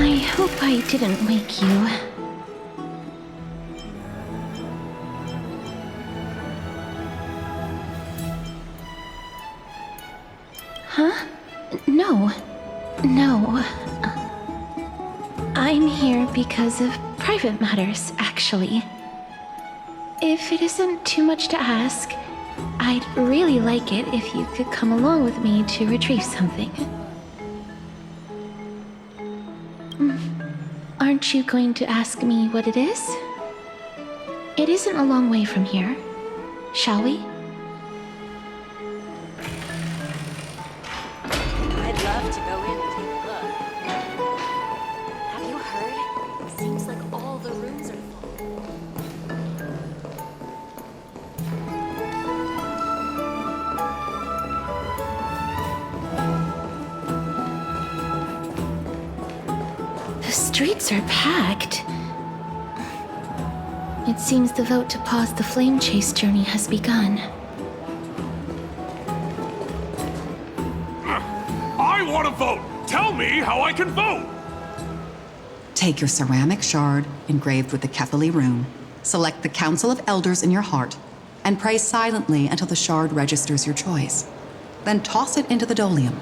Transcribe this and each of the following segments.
I hope I didn't wake you. Huh? No. No. I'm here because of private matters, actually. If it isn't too much to ask, I'd really like it if you could come along with me to retrieve something. Aren't you going to ask me what it is? It isn't a long way from here. Shall we? I'd love to go in and take a look. Have you heard? It seems like all the rooms are full. The streets are packed. It seems the vote to pause the flame chase journey has begun. I want to vote! Tell me how I can vote! Take your ceramic shard, engraved with the Kethali rune, select the Council of Elders in your heart, and pray silently until the shard registers your choice. Then toss it into the Dolium.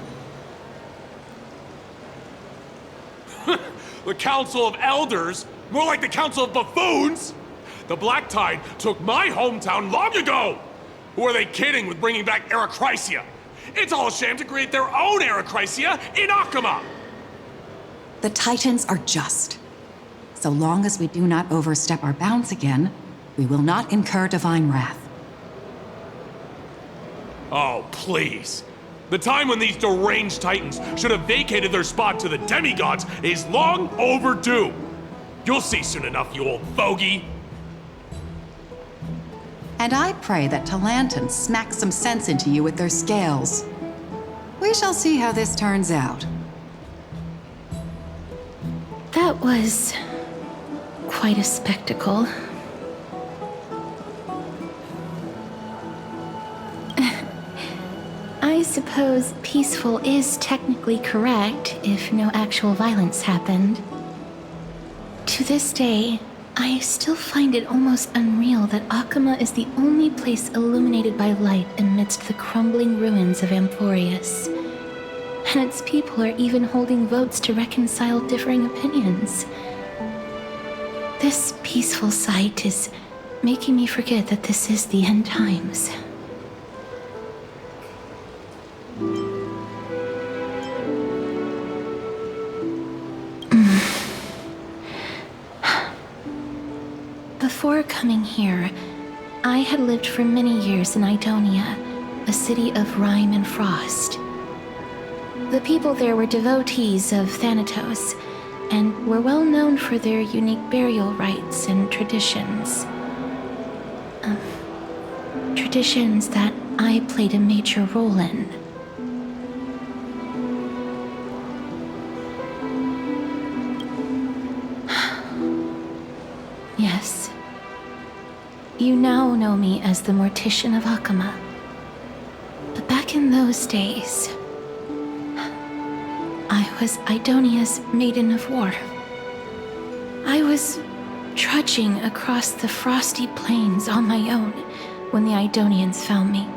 The Council of Elders? More like the Council of Buffoons! The Black Tide took my hometown long ago! Who are they kidding with bringing back Erechrysia? It's all a sham to create their own Erechrysia in Akama! The Titans are just. So long as we do not overstep our bounds again, we will not incur divine wrath. Oh, please. The time when these deranged Titans should have vacated their spot to the demigods is long overdue. You'll see soon enough, you old fogey. And I pray that Talanton smack some sense into you with their scales. We shall see how this turns out. That was quite a spectacle. I suppose peaceful is technically correct if no actual violence happened. To this day, I still find it almost unreal that Akama is the only place illuminated by light amidst the crumbling ruins of Amphorius. And its people are even holding votes to reconcile differing opinions. This peaceful sight is making me forget that this is the end times. Before coming here, I had lived for many years in Idonia, a city of rime and frost. The people there were devotees of Thanatos, and were well known for their unique burial rites and traditions. Traditions that I played a major role in. Yes. You now know me as the Mortician of Akama. But back in those days, I was Idonia's Maiden of War. I was trudging across the frosty plains on my own when the Idonians found me.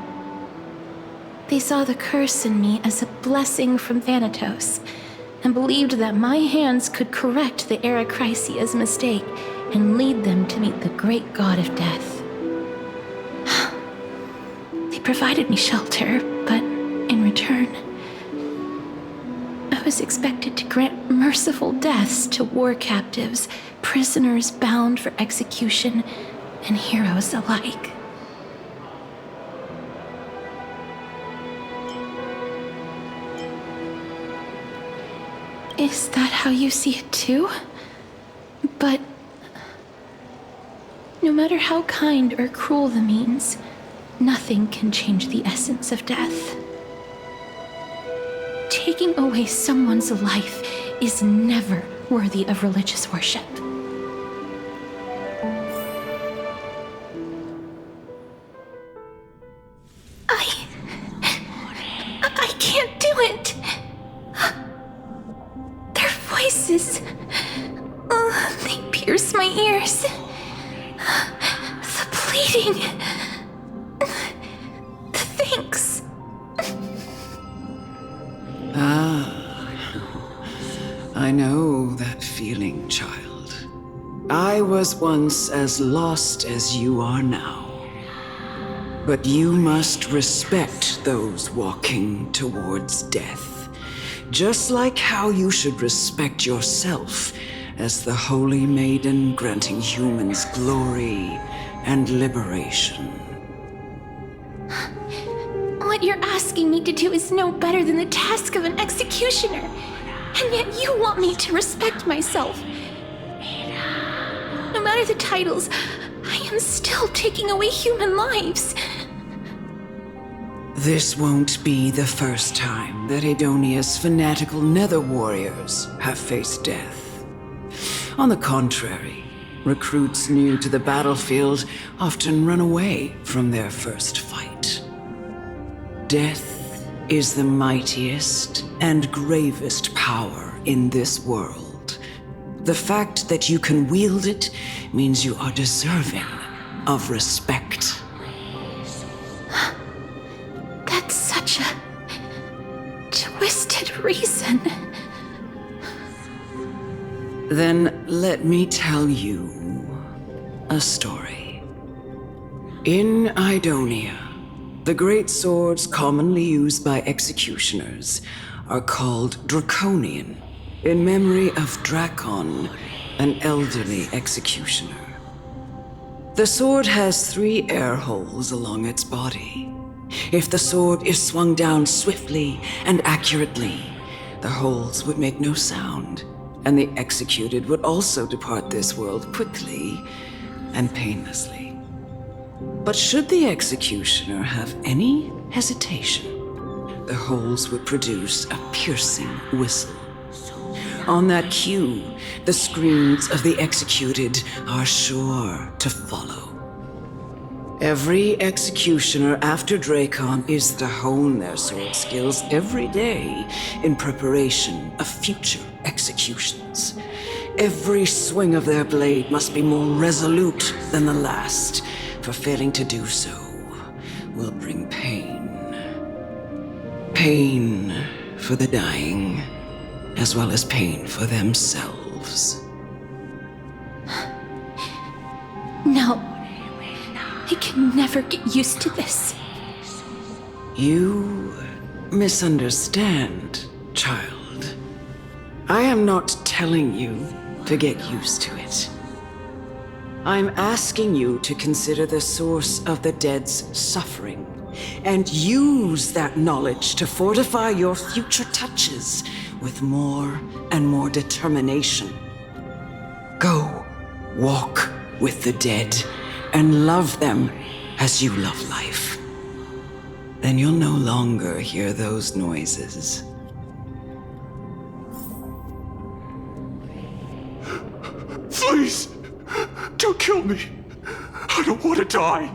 They saw the curse in me as a blessing from Thanatos, and believed that my hands could correct the Erechrysia's mistake and lead them to meet the great god of death. They provided me shelter, but in return, I was expected to grant merciful deaths to war captives, prisoners bound for execution, and heroes alike. Is that how you see it too? But no matter how kind or cruel the means, nothing can change the essence of death. Taking away someone's life is never worthy of religious worship. I can't do it! Their voices. They pierce my ears. The pleading. The thanks. I know that feeling, child. I was once as lost as you are now. But you must respect those walking towards death, just like how you should respect yourself as the Holy Maiden granting humans glory and liberation. What you're asking me to do is no better than the task of an executioner, and yet you want me to respect myself. No matter the titles, I am still taking away human lives. This won't be the first time that Edonia's fanatical nether warriors have faced death. On the contrary, recruits new to the battlefield often run away from their first fight. Death is the mightiest and gravest power in this world. The fact that you can wield it means you are deserving of respect. That's such a twisted reason. Then let me tell you a story. In Idonia, the great swords commonly used by executioners are called Draconian, in memory of Drakon, an elderly executioner. The sword has 3 air holes along its body. If the sword is swung down swiftly and accurately, the holes would make no sound, and the executed would also depart this world quickly and painlessly. But should the executioner have any hesitation, the holes would produce a piercing whistle. On that cue, the screams of the executed are sure to follow. Every executioner after Drakon is to hone their sword skills every day in preparation of future executions. Every swing of their blade must be more resolute than the last, for failing to do so will bring pain. Pain for the dying, as well as pain for themselves. No. I can never get used to this. You misunderstand, child. I am not telling you to get used to it. I'm asking you to consider the source of the dead's suffering and use that knowledge to fortify your future touches with more and more determination. Go, walk with the dead and love them as you love life. Then you'll no longer hear those noises. Please, don't kill me. I don't want to die.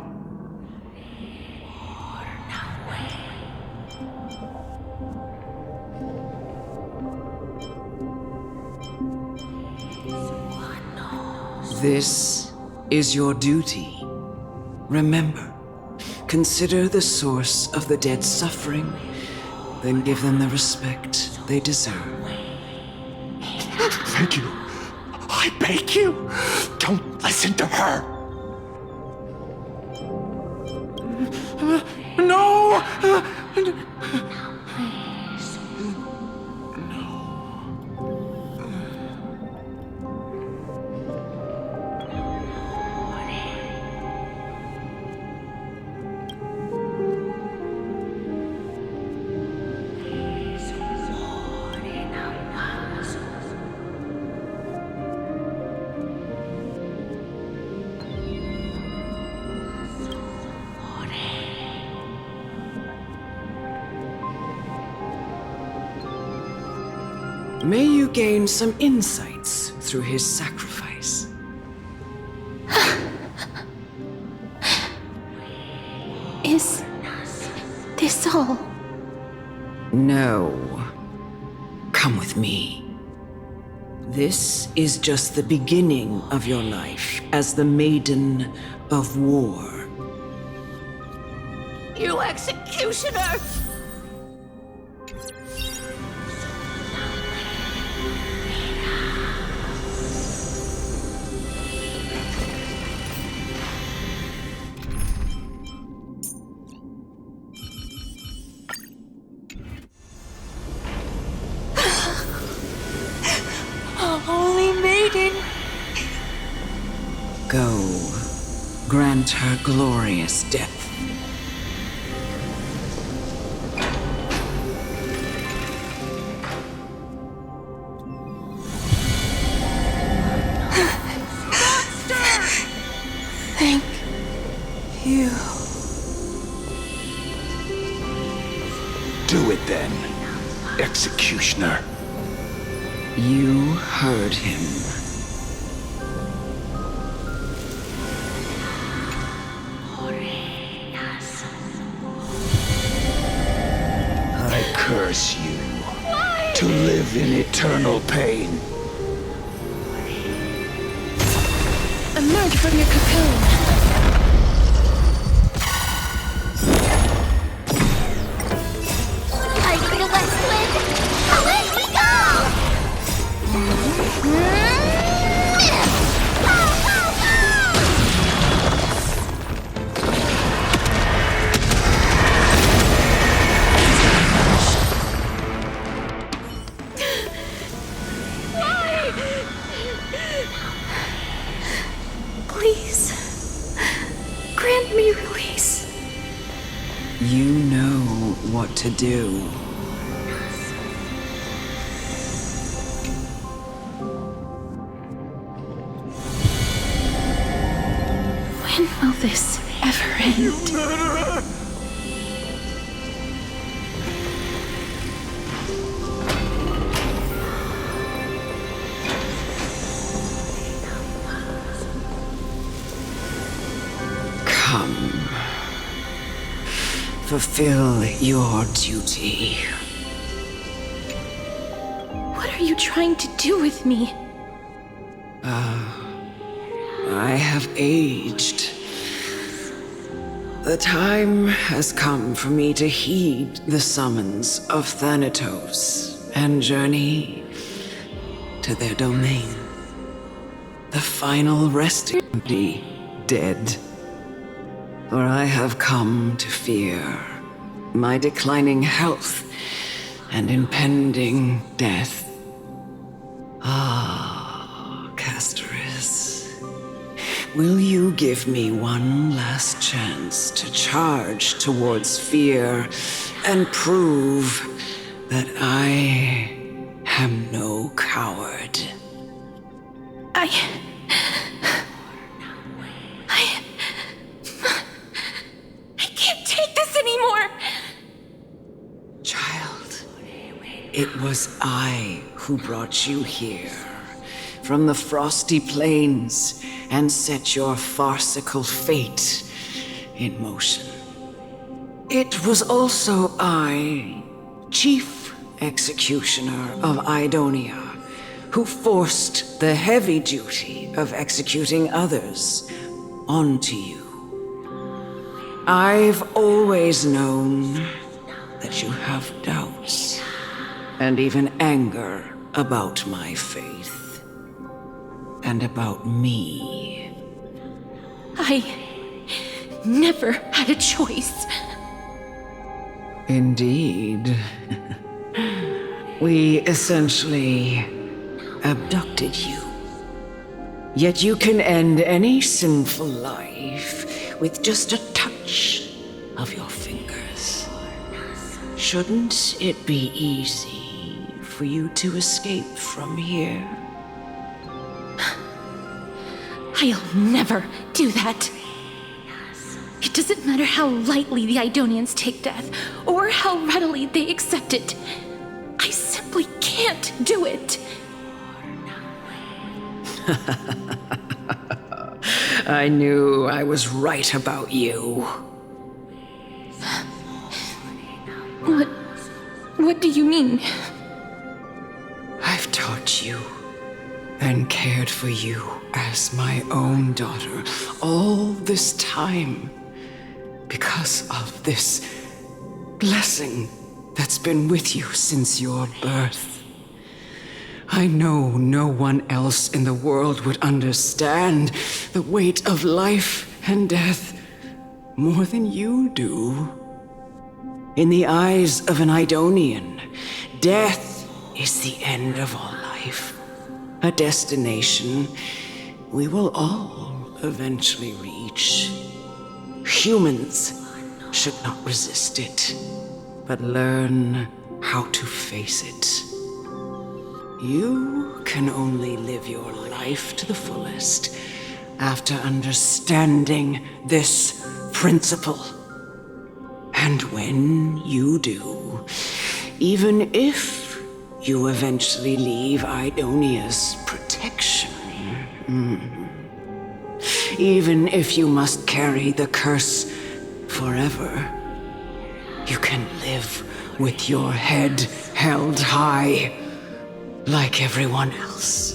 This is your duty. Remember, consider the source of the dead's suffering, then give them the respect they deserve. Thank you. I beg you, don't listen to her. No! May you gain some insights through his sacrifice. Is this all? No. Come with me. This is just the beginning of your life as the Maiden of War. You executioner! Holy Maiden! Go, grant her glorious death. Thank you. Do it then, executioner. You heard him. I curse you to live in eternal pain. Emerge from your cocoon. Fighting the west wind! Away we go! Go, go, Please, grant me release. You know what to do. When will this ever end? Come. Fulfill your duty. What are you trying to do with me? I have aged. The time has come for me to heed the summons of Thanatos and journey to their domain. The final resting of the dead. For I have come to fear my declining health and impending death. Ah, Castorice, will you give me one last chance to charge towards fear and prove that I am no coward? I can't take this anymore! Child, it was I who brought you here from the frosty plains and set your farcical fate in motion. It was also I, Chief Executioner of Idonia, who forced the heavy duty of executing others onto you. I've always known that you have doubts and even anger about my faith and about me. I never had a choice. Indeed. We essentially abducted you. Yet you can end any sinful life with just a touch of your fingers. Shouldn't it be easy for you to escape from here? I'll never do that. It doesn't matter how lightly the Idonians take death, or how readily they accept it. I simply can't do it. I knew I was right about you. What do you mean? I've taught you and cared for you as my own daughter all this time because of this blessing that's been with you since your birth. I know no one else in the world would understand the weight of life and death more than you do. In the eyes of an Idonian, death is the end of all life. A destination we will all eventually reach. Humans should not resist it, but learn how to face it. You can only live your life to the fullest after understanding this principle. And when you do, even if you eventually leave Idonia's protection, even if you must carry the curse forever, you can live with your head held high, like everyone else.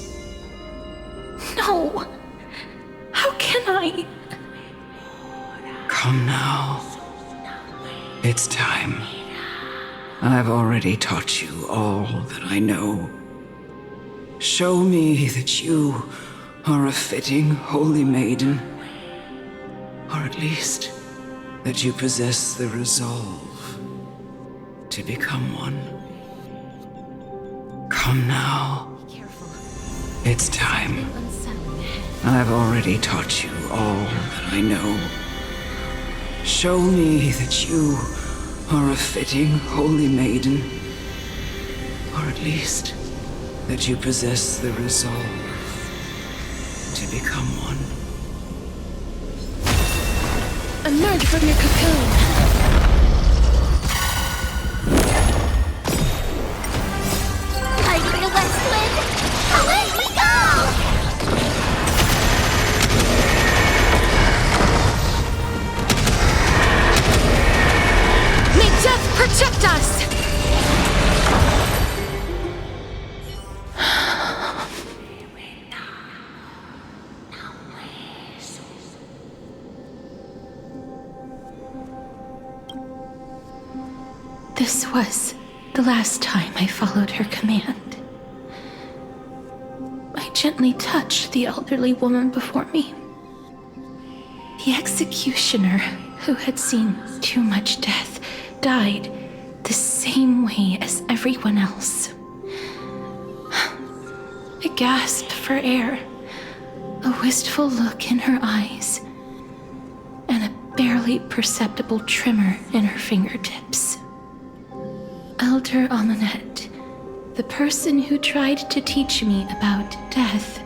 No! How can I? Come now. It's time. I've already taught you all that I know. Show me that you are a fitting holy maiden, or at least that you possess the resolve to become one. Come now. It's time. I've already taught you all that I know. Show me that you are a fitting holy maiden, or at least that you possess the resolve to become one. Emerge from your cocoon! Fighting the west wind! Away we go! May death protect us! This was the last time I followed her command. I gently touched the elderly woman before me. The executioner, who had seen too much death, died the same way as everyone else. A gasp for air, a wistful look in her eyes, and a barely perceptible tremor in her fingertips. Elder Amunet, the person who tried to teach me about death,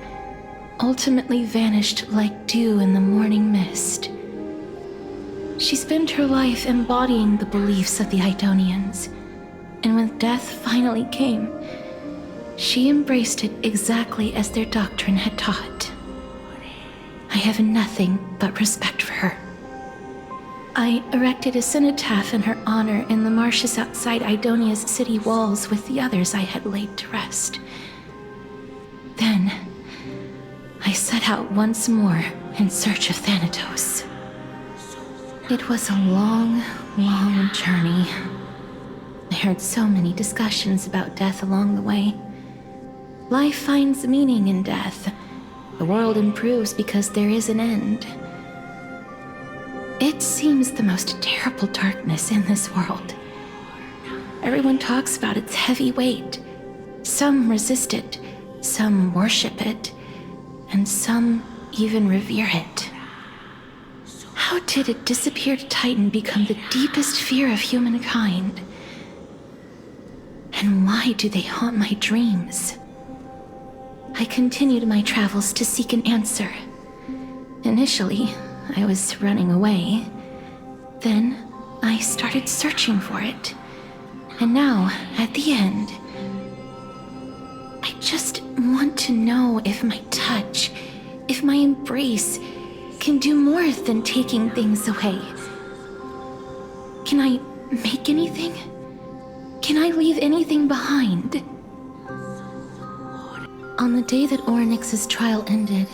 ultimately vanished like dew in the morning mist. She spent her life embodying the beliefs of the Idonians, and when death finally came, she embraced it exactly as their doctrine had taught. I have nothing but respect for her. I erected a cenotaph in her honor in the marshes outside Idonia's city walls with the others I had laid to rest. Then, I set out once more in search of Thanatos. It was a long, long journey. I heard so many discussions about death along the way. Life finds meaning in death. The world improves because there is an end. It seems the most terrible darkness in this world. Everyone talks about its heavy weight. Some resist it, some worship it, and some even revere it. How did a disappeared titan become the deepest fear of humankind? And why do they haunt my dreams? I continued my travels to seek an answer. Initially, I was running away. Then, I started searching for it. And now, at the end, I just want to know if my touch, if my embrace, can do more than taking things away. Can I make anything? Can I leave anything behind? On the day that Oryx's trial ended,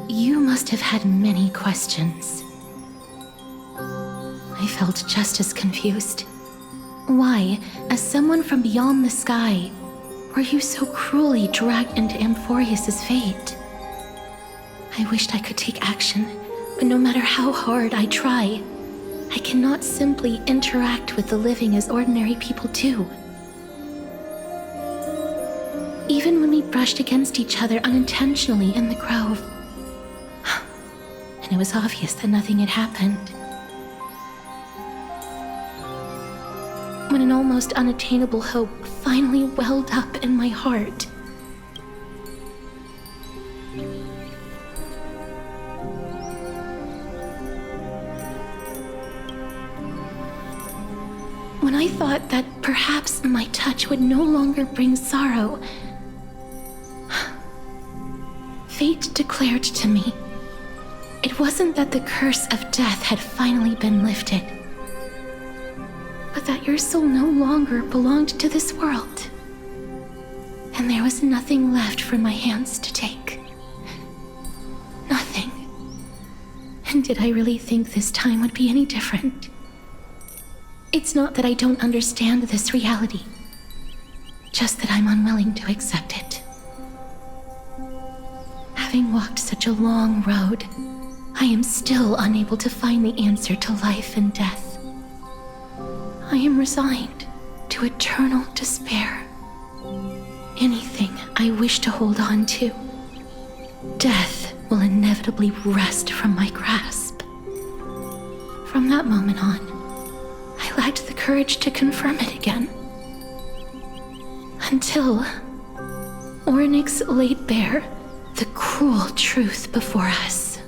you must have had many questions. I felt just as confused. Why, as someone from beyond the sky, were you so cruelly dragged into Amphorius's fate? I wished I could take action, but no matter how hard I try, I cannot simply interact with the living as ordinary people do. Even when we brushed against each other unintentionally in the grove, and it was obvious that nothing had happened. When an almost unattainable hope finally welled up in my heart. When I thought that perhaps my touch would no longer bring sorrow, fate declared to me, it wasn't that the curse of death had finally been lifted, but that your soul no longer belonged to this world, and there was nothing left for my hands to take. Nothing. And did I really think this time would be any different? It's not that I don't understand this reality, just that I'm unwilling to accept it. Having walked such a long road, I am still unable to find the answer to life and death. I am resigned to eternal despair. Anything I wish to hold on to, death will inevitably wrest from my grasp. From that moment on, I lacked the courage to confirm it again. Until Oryx laid bare the cruel truth before us.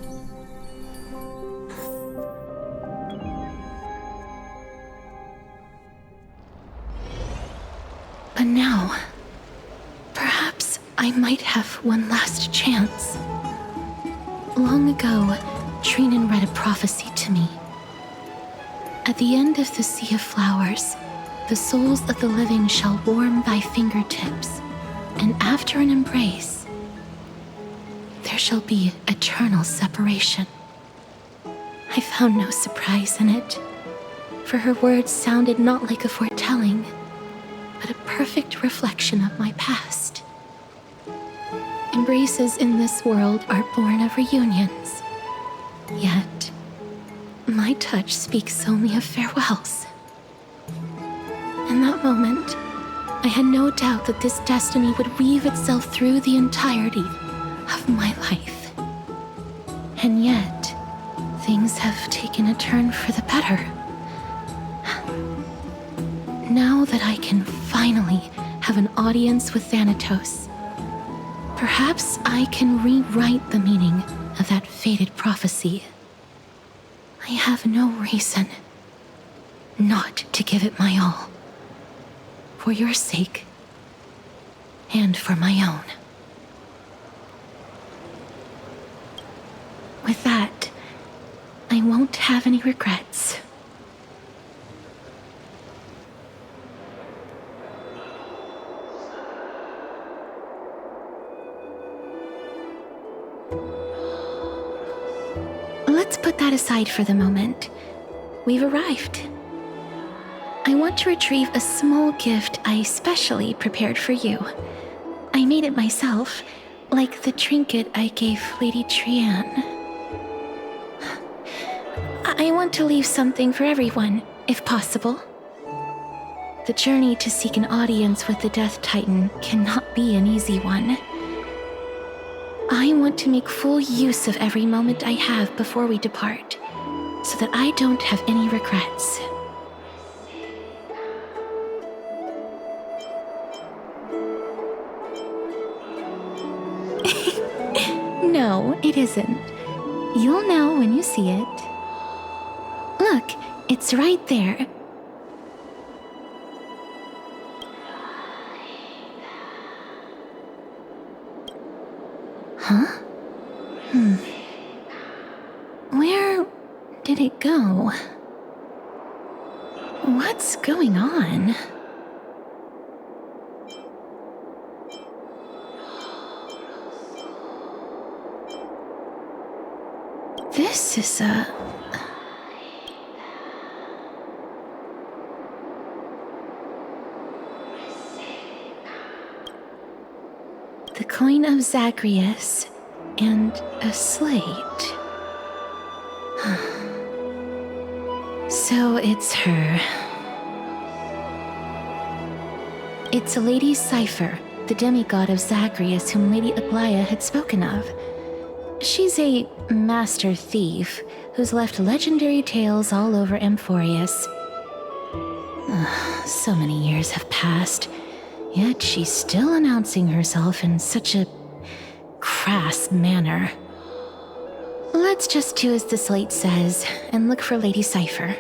But now, perhaps I might have one last chance. Long ago, Trinan read a prophecy to me. At the end of the Sea of Flowers, the souls of the living shall warm thy fingertips, and after an embrace, there shall be eternal separation. I found no surprise in it, for her words sounded not like a foretelling, but a perfect reflection of my past. Embraces in this world are born of reunions, yet my touch speaks only of farewells. In that moment, I had no doubt that this destiny would weave itself through the entirety of my life. And yet, things have taken a turn for the better. Now that I can finally have an audience with Thanatos, perhaps I can rewrite the meaning of that fated prophecy. I have no reason not to give it my all. For your sake, and for my own. With that, I won't have any regrets. Let's put that aside for the moment. We've arrived. I want to retrieve a small gift I specially prepared for you. I made it myself, like the trinket I gave Lady Trianne. I want to leave something for everyone, if possible. The journey to seek an audience with the Death Titan cannot be an easy one. I want to make full use of every moment I have before we depart, so that I don't have any regrets. No, it isn't. You'll know when you see it. Look, it's right there. Huh? Where did it go? What's going on? This is a... The coin of Zagreus and a slate. So it's her. It's Lady Cypher, the demigod of Zagreus whom Lady Aglaia had spoken of. She's a master thief who's left legendary tales all over Amphorius. So many years have passed, yet she's still announcing herself in such a crass manner. Let's just do as the slate says and look for Lady Cypher.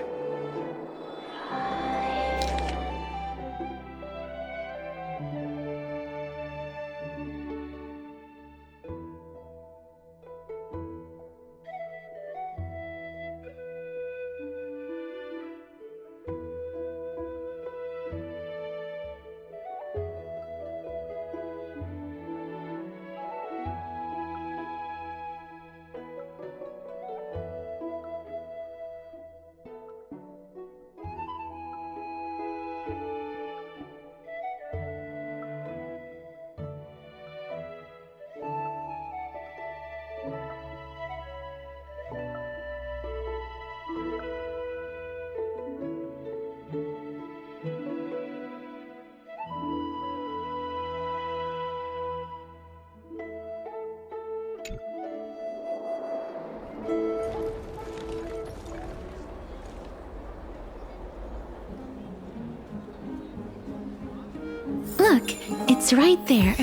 Look, it's right there.